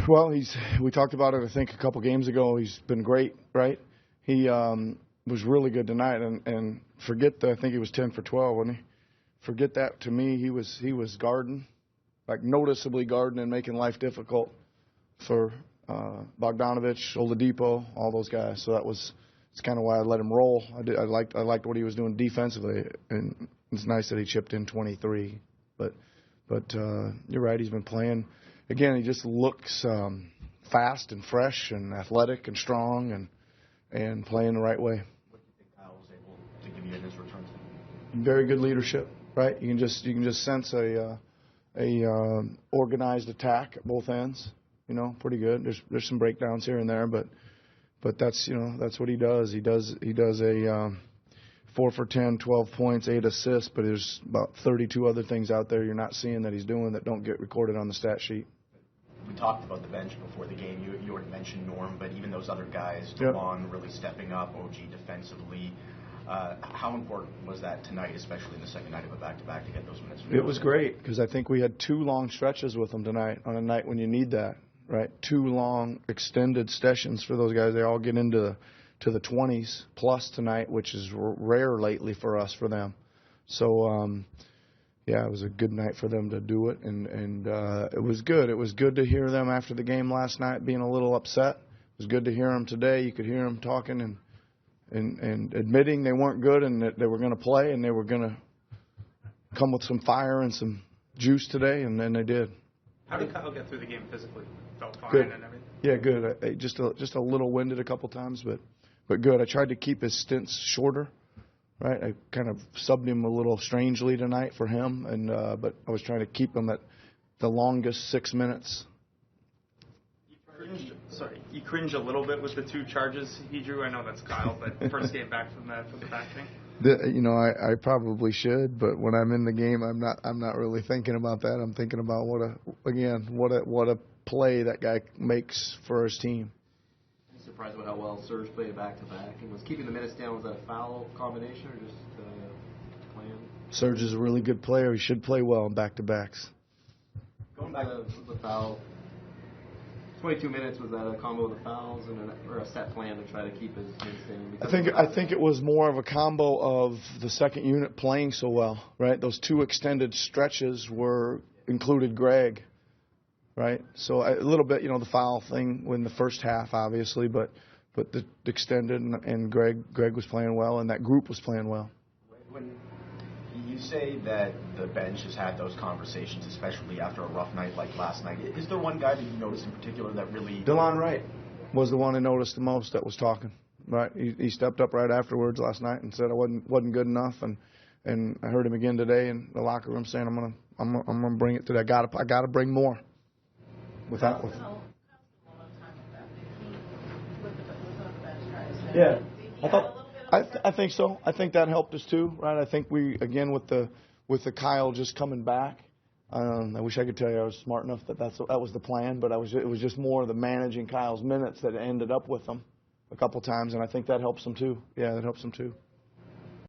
Well, we talked about it, I think, a couple games ago. He's been great, right? He was really good tonight, and forget I think he was 10 for 12, wasn't he? Forget that. To me, he was guarding, like noticeably guarding and making life difficult for Bogdanovich, Oladipo, all those guys. So it's kind of why I let him roll. I liked what he was doing defensively, and it's nice that he chipped in 23. But you're right, he's been playing. Again, he just looks fast and fresh and athletic and strong and playing the right way. What do you think Kyle was able to give you in his return? Very good leadership, right? You can just sense a organized attack at both ends. You know, pretty good. There's some breakdowns here and there, but that's that's what he does. He does a 4 for 10, 12 points, 8 assists, but there's about 32 other things out there you're not seeing that he's doing that don't get recorded on the stat sheet. We talked about the bench before the game. You already mentioned Norm, but even those other guys, DeLon really stepping up, OG defensively. How important was that tonight, especially in the second night of a back-to-back, to get those minutes? It was great because I think we had 2 long stretches with them tonight on a night when you need that, right? 2 long extended sessions for those guys. They all get into the 20s plus tonight, which is rare lately for them. So, yeah, it was a good night for them to do it, and it was good. It was good to hear them after the game last night being a little upset. It was good to hear them today. You could hear them talking and admitting they weren't good and that they were going to play and they were going to come with some fire and some juice today, and then they did. How did Kyle get through the game physically? Felt fine good. And everything? Yeah, good. Just a little winded a couple times, but good. I tried to keep his stints shorter. Right, I kind of subbed him a little strangely tonight for him, and but I was trying to keep him at the longest 6 minutes. You cringe a little bit with the 2 charges he drew. I know that's Kyle, but first game back from the back thing. I probably should, but when I'm in the game, I'm not really thinking about that. I'm thinking about what a play that guy makes for his team. Surprised about how well Serge played back-to-back, and was keeping the minutes down. Was that a foul combination or just plan? Serge is a really good player. He should play well in back-to-backs. Going back to the foul, 22 minutes, was that a combo of the fouls or a set plan to try to keep his minutes in? I think it was more of a combo of the second unit playing so well, right? Those 2 extended stretches included Greg. Right, so a little bit, the foul thing in the first half, obviously, but the extended and Greg was playing well, and that group was playing well. When you say that the bench has had those conversations, especially after a rough night like last night, is there one guy that you noticed in particular that really? DeLon Wright was the one I noticed the most that was talking. Right, he stepped up right afterwards last night and said I wasn't good enough, and I heard him again today in the locker room saying I'm gonna bring it today. I gotta bring more. Yeah, I think so. I think that helped us too, right? I think we again with the Kyle just coming back. I wish I could tell you I was smart enough that was the plan, but it was just more the managing Kyle's minutes that ended up with him a couple times, and I think that helps him too. Yeah, that helps him too.